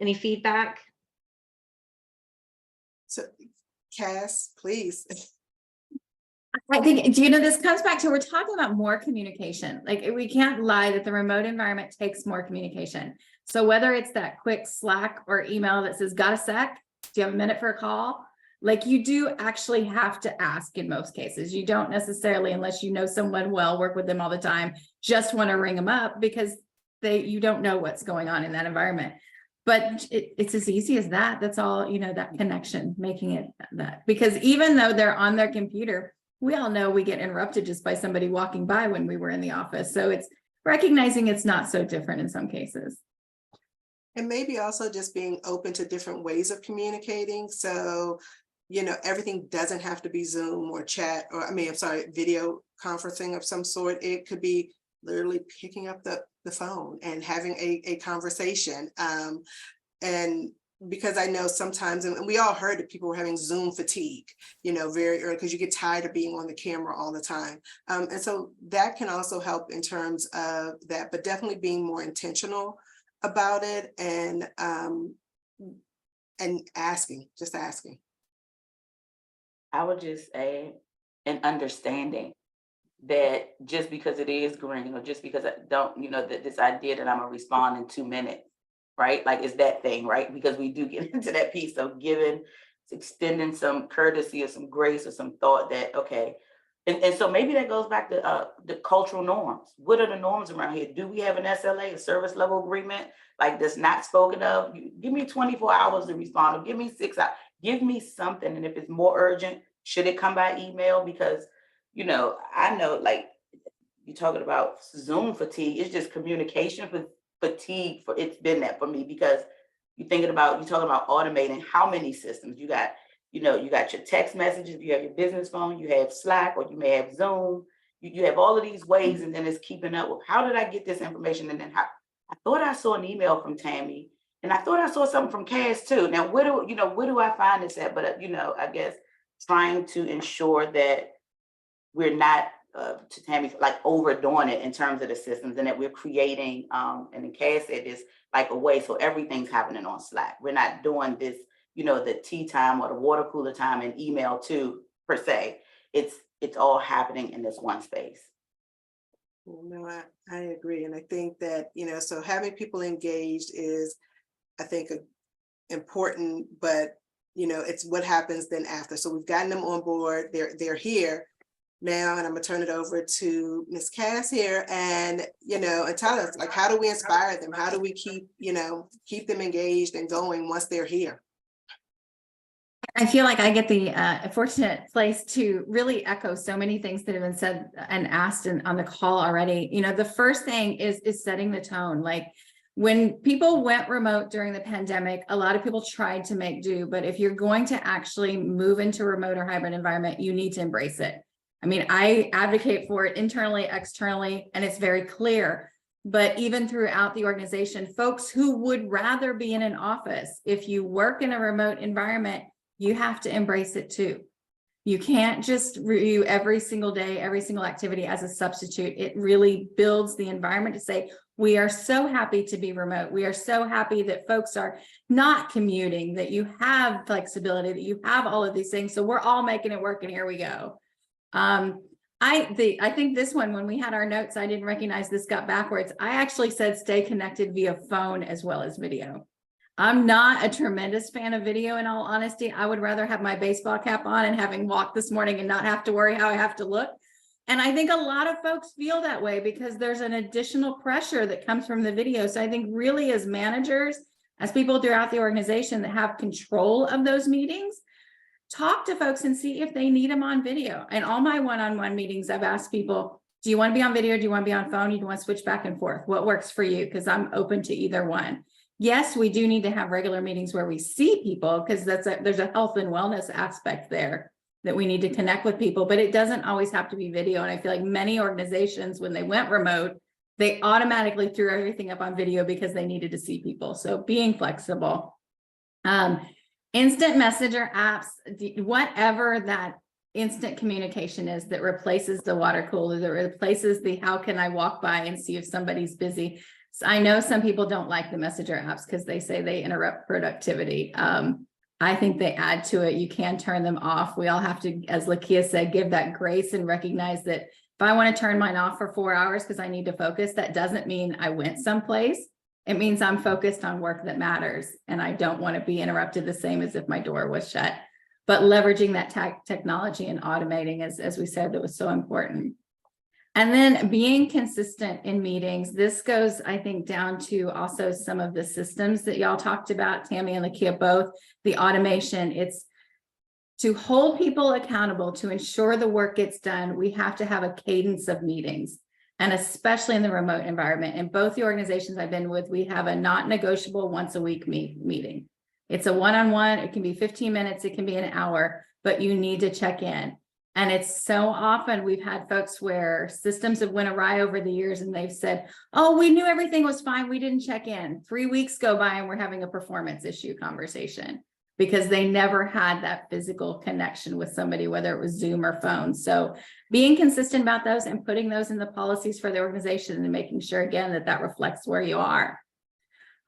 any feedback? So Cass, please. I think, this comes back to, we're talking about more communication. Like, we can't lie that the remote environment takes more communication. So whether it's that quick Slack or email that says, got a sec? Do you have a minute for a call? Like, you do actually have to ask in most cases. You don't necessarily, unless you know someone well, work with them all the time, just want to ring them up, because you don't know what's going on in that environment. But it's as easy as that. That's all, that connection, making it that, because even though they're on their computer, we all know we get interrupted just by somebody walking by when we were in the office. So it's recognizing it's not so different in some cases. And maybe also just being open to different ways of communicating. So, everything doesn't have to be Zoom or chat, or video conferencing of some sort. It could be literally picking up the phone and having a conversation. And because I know sometimes, and we all heard that people were having Zoom fatigue, very early, because you get tired of being on the camera all the time. And so that can also help in terms of that, but definitely being more intentional about it, and asking. I would just add an understanding that just because it is green, or just because I don't, that this idea that I'm gonna respond in 2 minutes, right? Like, it's that thing, right? Because we do get into that piece of extending some courtesy or some grace or some thought that, okay, And so maybe that goes back to the cultural norms. What are the norms around here? Do we have an SLA, a service level agreement, like that's not spoken of? Give me 24 hours to respond, or give me 6 hours. Give me something. And if it's more urgent, should it come by email? Because, I know, like, you're talking about Zoom fatigue. It's just communication fatigue. It's been that for me, because you're talking about automating how many systems you got. You got your text messages, you have your business phone, you have Slack, or you may have Zoom. You have all of these ways, and then it's keeping up with, how did I get this information? And then I thought I saw an email from Tammy, and I thought I saw something from Cass too. Now, where do I find this at? But I guess trying to ensure that we're not, to Tammy, like overdoing it in terms of the systems, and that we're creating, and then Cass said this, like a way so everything's happening on Slack. We're not doing this, the tea time or the water cooler time and email too, per se. It's all happening in this one space. Well, no, I agree. And I think that, so having people engaged is, I think, important, but, it's what happens then after. So we've gotten them on board, they're here now, and I'm gonna turn it over to Ms. Cass here, and, and tell us, like, how do we inspire them? How do we keep them engaged and going once they're here? I feel like I get the fortunate place to really echo so many things that have been said and asked on the call already. The first thing is setting the tone. Like, when people went remote during the pandemic, a lot of people tried to make do, but if you're going to actually move into a remote or hybrid environment, you need to embrace it. I mean, I advocate for it internally, externally, and it's very clear. But even throughout the organization, folks who would rather be in an office, if you work in a remote environment, you have to embrace it too. You can't just review every single day, every single activity as a substitute. It really builds the environment to say, we are so happy to be remote. We are so happy that folks are not commuting, that you have flexibility, that you have all of these things. So we're all making it work, and here we go. I think this one, when we had our notes, I didn't recognize this got backwards. I actually said stay connected via phone as well as video. I'm not a tremendous fan of video, in all honesty. I would rather have my baseball cap on and having walked this morning and not have to worry how I have to look. And I think a lot of folks feel that way because there's an additional pressure that comes from the video. So I think really, as managers, as people throughout the organization that have control of those meetings, talk to folks and see if they need them on video. And all my one-on-one meetings, I've asked people, do you want to be on video? Do you want to be on phone? Do you want to switch back and forth? What works for you? Because I'm open to either one. Yes, we do need to have regular meetings where we see people, because there's a health and wellness aspect there that we need to connect with people, but it doesn't always have to be video. And I feel like many organizations, when they went remote, they automatically threw everything up on video because they needed to see people. So being flexible. Instant messenger apps, whatever that instant communication is that replaces the water cooler, that replaces the how can I walk by and see if somebody's busy. So I know some people don't like the messenger apps because they say they interrupt productivity. I think they add to it. You can turn them off. We all have to, as Lakia said, give that grace and recognize that if I want to turn mine off for 4 hours because I need to focus, that doesn't mean I went someplace. It means I'm focused on work that matters, and I don't want to be interrupted the same as if my door was shut. But leveraging that technology and automating, as we said, that was so important. And then being consistent in meetings. This goes, I think, down to also some of the systems that y'all talked about, Tammy and Lakia both, the automation. It's to hold people accountable, to ensure the work gets done. We have to have a cadence of meetings, and especially in the remote environment. In both the organizations I've been with, we have a not negotiable once a week meeting. It's a one-on-one. It can be 15 minutes. It can be an hour, but you need to check in. And it's so often we've had folks where systems have went awry over the years and they've said, oh, we knew everything was fine. We didn't check in. 3 weeks go by and we're having a performance issue conversation because they never had that physical connection with somebody, whether it was Zoom or phone. So being consistent about those and putting those in the policies for the organization and making sure, again, that reflects where you are.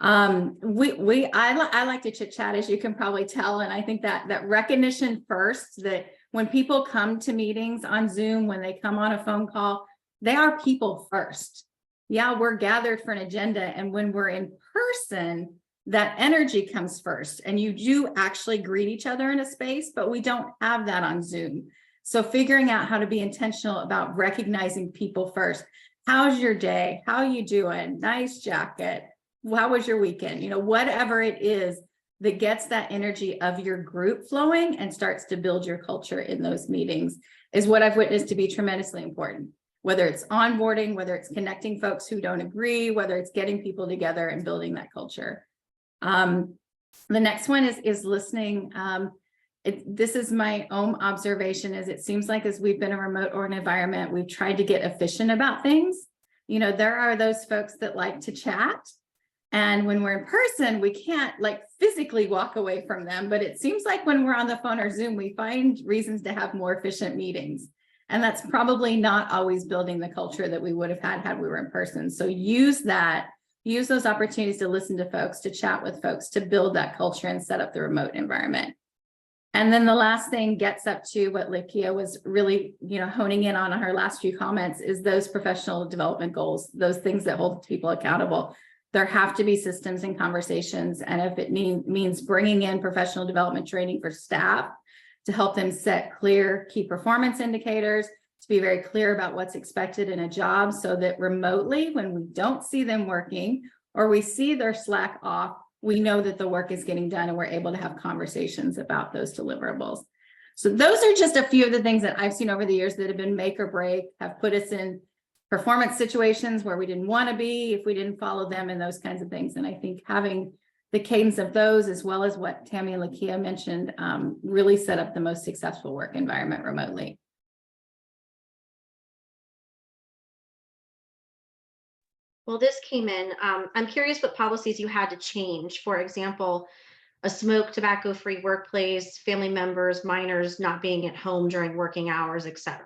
I like to chit chat, as you can probably tell. And I think that recognition first, that when people come to meetings on Zoom, when they come on a phone call, they are people first. Yeah, we're gathered for an agenda. And when we're in person, that energy comes first. And you do actually greet each other in a space, but we don't have that on Zoom. So figuring out how to be intentional about recognizing people first. How's your day? How you doing? Nice jacket. How was your weekend? You know, whatever it is that gets that energy of your group flowing and starts to build your culture in those meetings is what I've witnessed to be tremendously important. Whether it's onboarding, whether it's connecting folks who don't agree, whether it's getting people together and building that culture. The next one is listening. This is my own observation, is it seems like as we've been a remote or an environment, we've tried to get efficient about things. You know, there are those folks that like to chat. And when we're in person, we can't like physically walk away from them. But it seems like when we're on the phone or Zoom, we find reasons to have more efficient meetings. And that's probably not always building the culture that we would have had we were in person. So use those opportunities to listen to folks, to chat with folks, to build that culture and set up the remote environment. And then the last thing gets up to what Lakia was really, honing in on her last few comments, is those professional development goals, those things that hold people accountable. There have to be systems and conversations. And if it means bringing in professional development training for staff to help them set clear key performance indicators, to be very clear about what's expected in a job, so that remotely, when we don't see them working or we see their slack off, we know that the work is getting done and we're able to have conversations about those deliverables. So those are just a few of the things that I've seen over the years that have been make or break, have put us in performance situations where we didn't want to be if we didn't follow them, and those kinds of things. And I think having the cadence of those, as well as what Tammy and Lakia mentioned, really set up the most successful work environment remotely. Well, this came in. I'm curious what policies you had to change. For example, a smoke, tobacco-free workplace, family members, minors not being at home during working hours, etc.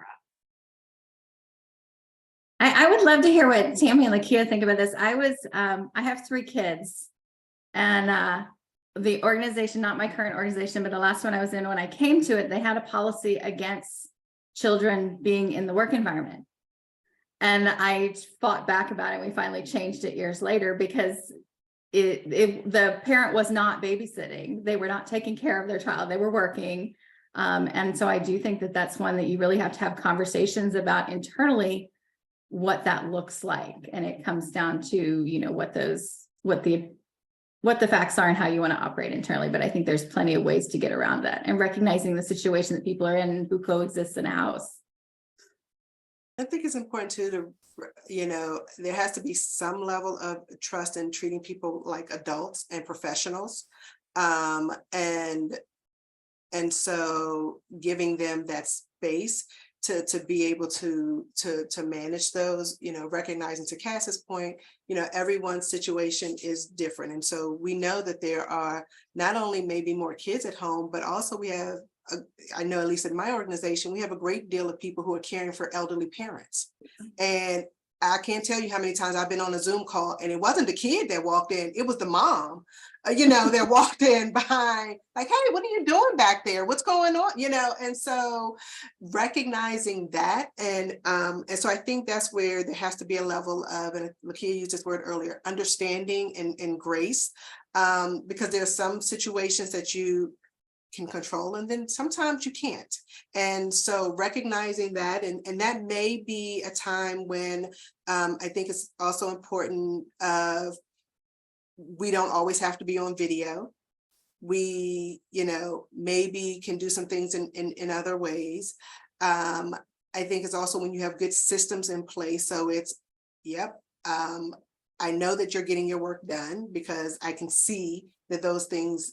I would love to hear what Tammy and Lakia think about this. I have 3 kids, and the organization, not my current organization, but the last one I was in, when I came to it, they had a policy against children being in the work environment. And I fought back about it. We finally changed it years later, because the parent was not babysitting. They were not taking care of their child. They were working. And so I do think that that's one that you really have to have conversations about internally, what that looks like. And it comes down to, what the facts are and how you want to operate internally. But I think there's plenty of ways to get around that, and recognizing the situation that people are in and who coexists in a house. I think it's important too there has to be some level of trust in treating people like adults and professionals. And so giving them that space to be able to manage those, recognizing, to Cass's point, everyone's situation is different. And so we know that there are not only maybe more kids at home, but also we have, I know at least in my organization, we have a great deal of people who are caring for elderly parents. And I can't tell you how many times I've been on a Zoom call and it wasn't the kid that walked in, it was the mom, that walked in behind, like, hey, what are you doing back there? What's going on? And so recognizing that. And so I think that's where there has to be a level of, and Lakia used this word earlier, understanding and grace, because there are some situations that you can control, and then sometimes you can't. And so recognizing that, and that may be a time when I think it's also important we don't always have to be on video. We, maybe can do some things in other ways. I think it's also when you have good systems in place. So it's, I know that you're getting your work done because I can see that those things,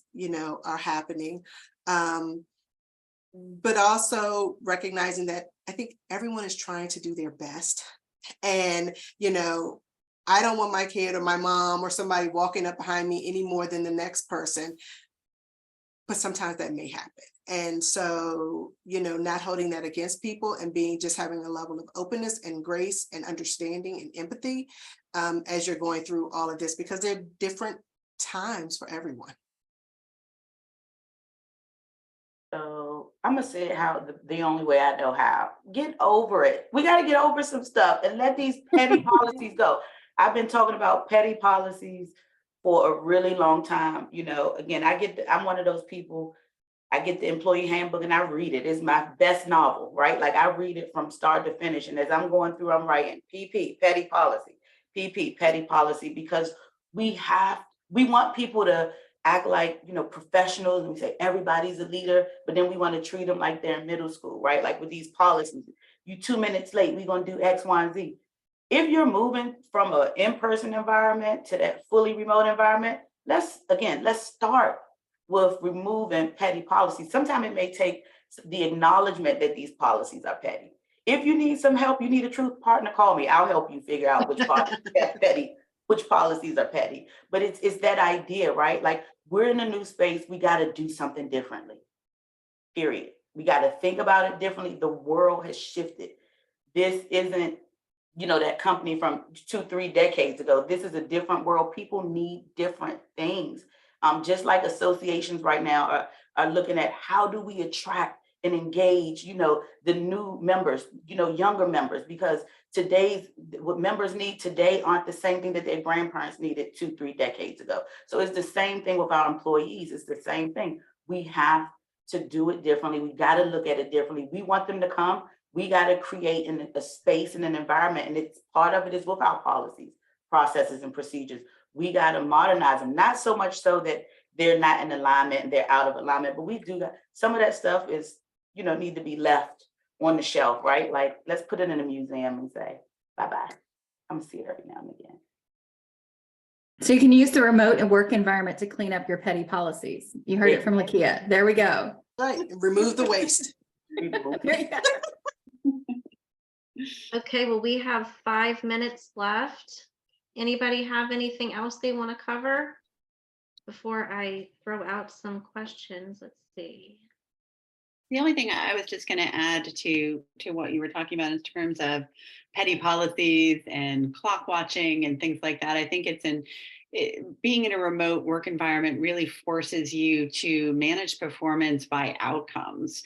are happening. But also recognizing that I think everyone is trying to do their best. And, I don't want my kid or my mom or somebody walking up behind me any more than the next person. But sometimes that may happen. And so, not holding that against people, and just having a level of openness and grace and understanding and empathy as you're going through all of this, because there are different times for everyone. So I'm gonna say it how the only way I know how. Get over it. We got to get over some stuff and let these petty policies go. I've been talking about petty policies for a really long time. Again, I'm one of those people. I get the employee handbook and I read it. It's my best novel, right? Like I read it from start to finish. And as I'm going through, I'm writing PP, petty policy, PP, petty policy, because we want people to act like, professionals, and we say everybody's a leader, but then we want to treat them like they're in middle school, right? Like with these policies, you 2 minutes late, we're going to do X, Y, and Z. If you're moving from an in-person environment to that fully remote environment, let's start with removing petty policies. Sometimes it may take the acknowledgement that these policies are petty. If you need some help, you need a truth partner, call me. I'll help you figure out which policies are petty. But it's that idea, right? Like we're in a new space, we got to do something differently, period. We got to think about it differently. The world has shifted. This isn't, that company from 2-3 decades ago. This is a different world. People need different things. Just like associations right now are looking at how do we attract and engage, the new members, younger members, because what members need today aren't the same thing that their grandparents needed 2-3 decades ago. So it's the same thing with our employees. It's the same thing. We have to do it differently. We got to look at it differently. We want them to come. We got to create a space and an environment. And part of it is with our policies, processes, and procedures. We got to modernize them, not so much so that they're not in alignment and they're out of alignment, but we do got some of that stuff is, need to be left on the shelf, right? Like, let's put it in a museum and say, bye-bye. I'm gonna see it every now and again. So you can use the remote and work environment to clean up your petty policies. You heard it from Lakia. There we go. Right, remove the waste. Okay, well, we have 5 minutes left. Anybody have anything else they want to cover before I throw out some questions? Let's see. The only thing I was just going to add to what you were talking about in terms of petty policies and clock watching and things like that, I think being in a remote work environment really forces you to manage performance by outcomes.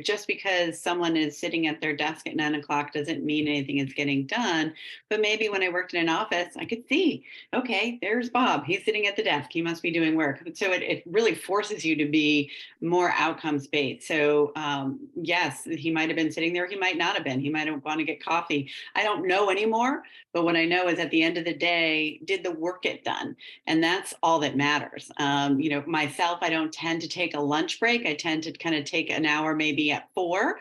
Just because someone is sitting at their desk at 9 o'clock doesn't mean anything is getting done. But maybe when I worked in an office, I could see, okay, there's Bob. He's sitting at the desk. He must be doing work. So it really forces you to be more outcomes based. So yes, he might have been sitting there. He might not have been. He might have gone to get coffee. I don't know anymore. But what I know is at the end of the day, did the work get done? And that's all that matters. Myself, I don't tend to take a lunch break. I tend to kind of take an hour maybe at 4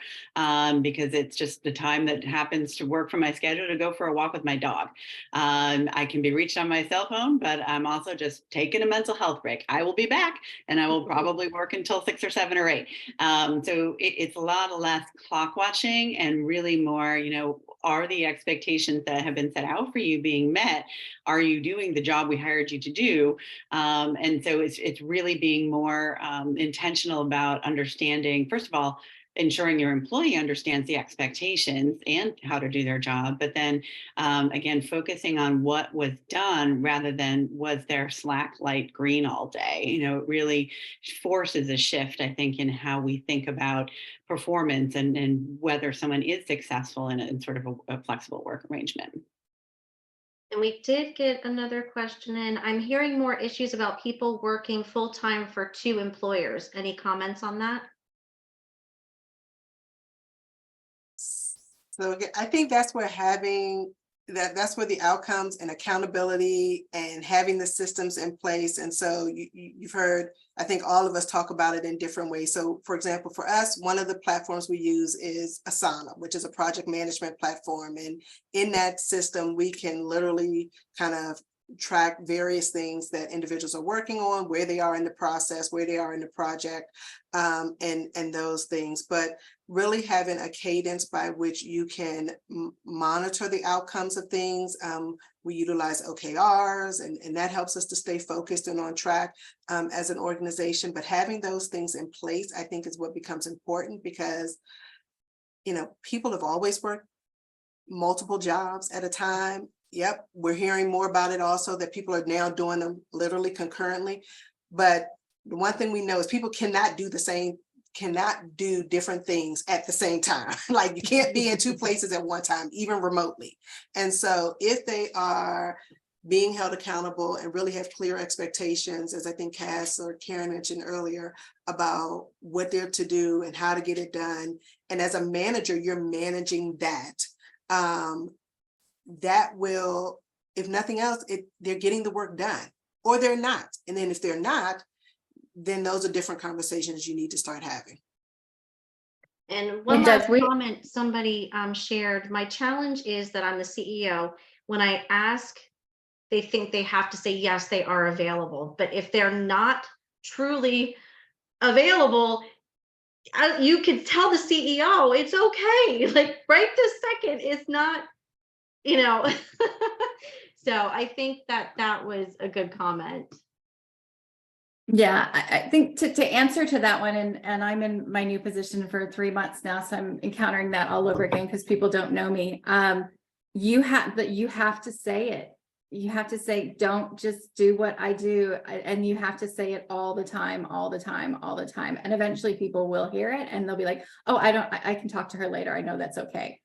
because it's just the time that happens to work for my schedule to go for a walk with my dog. I can be reached on my cell phone, but I'm also just taking a mental health break. I will be back and I will probably work until 6 or 7 or 8. So it's a lot less clock watching and really more, are the expectations that have been set out for you being met? Are you doing the job we hired you to do? And so it's really being more intentional about understanding, first of all, ensuring your employee understands the expectations and how to do their job, but then again, focusing on what was done rather than was there slack light green all day. It really forces a shift, I think, in how we think about performance and whether someone is successful in sort of a flexible work arrangement. And we did get another question in. I'm hearing more issues about people working full-time for 2 employers. Any comments on that? So again, I think that's where that's where the outcomes and accountability and having the systems in place. And so you've heard, I think all of us talk about it in different ways. So for example, for us, one of the platforms we use is Asana, which is a project management platform. And in that system, we can literally kind of track various things that individuals are working on, where they are in the process, where they are in the project, and those things. But really having a cadence by which you can monitor the outcomes of things. We utilize OKRs, and that helps us to stay focused and on track as an organization. But having those things in place, I think, is what becomes important because, people have always worked multiple jobs at a time. Yep, we're hearing more about it also, that people are now doing them literally concurrently. But the one thing we know is people cannot do different things at the same time. Like you can't be in 2 places at one time, even remotely. And so if they are being held accountable and really have clear expectations, as I think Cass or Karen mentioned earlier, about what they're to do and how to get it done. And as a manager, you're managing that. That will, if nothing else, they're getting the work done, or they're not. And then if they're not, then those are different conversations you need to start having. And one does. last comment somebody shared, my challenge is that I'm the CEO. When I ask, they think they have to say, yes, they are available. But if they're not truly available, you could tell the CEO, it's okay. Like right this second, it's not, you know. So I think that was a good comment. Yeah, I think to answer to that one, and I'm in my new position for 3 months now, so I'm encountering that all over again because people don't know me. You have to say it. You have to say, don't just do what I do, and you have to say it all the time, all the time, all the time. And eventually people will hear it and they'll be like, oh, I can talk to her later. I know that's okay.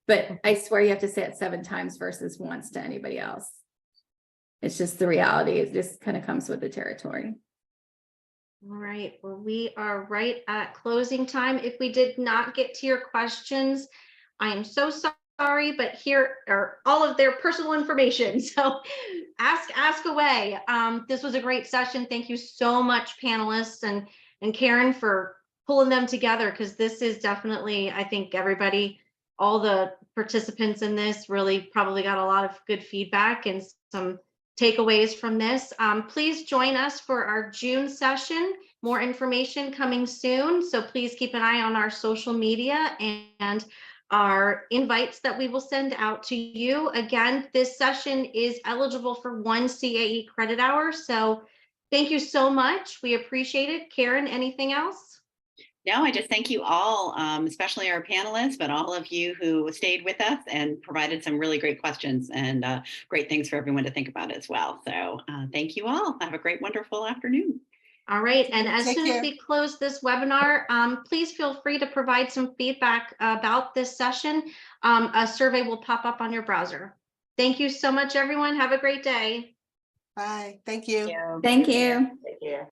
But I swear you have to say it 7 times versus once to anybody else. It's just the reality. It just kind of comes with the territory. All right, well, we are right at closing time. If we did not get to your questions, I am so sorry, but here are all of their personal information. So ask away. This was a great session. Thank you so much, panelists and Karen, for pulling them together, because this is definitely, I think everybody, all the participants in this really probably got a lot of good feedback and some takeaways from this. Please join us for our June session. More information coming soon. So please keep an eye on our social media and our invites that we will send out to you. Again, this session is eligible for 1 CAE credit hour. So thank you so much. We appreciate it. Karen, anything else? No, I just thank you all, especially our panelists, but all of you who stayed with us and provided some really great questions and great things for everyone to think about as well. So thank you all. Have a great, wonderful afternoon. All right. And as Take soon care. as we close this webinar, please feel free to provide some feedback about this session. A survey will pop up on your browser. Thank you so much, everyone. Have a great day. Bye. Thank you. Thank you. Take care.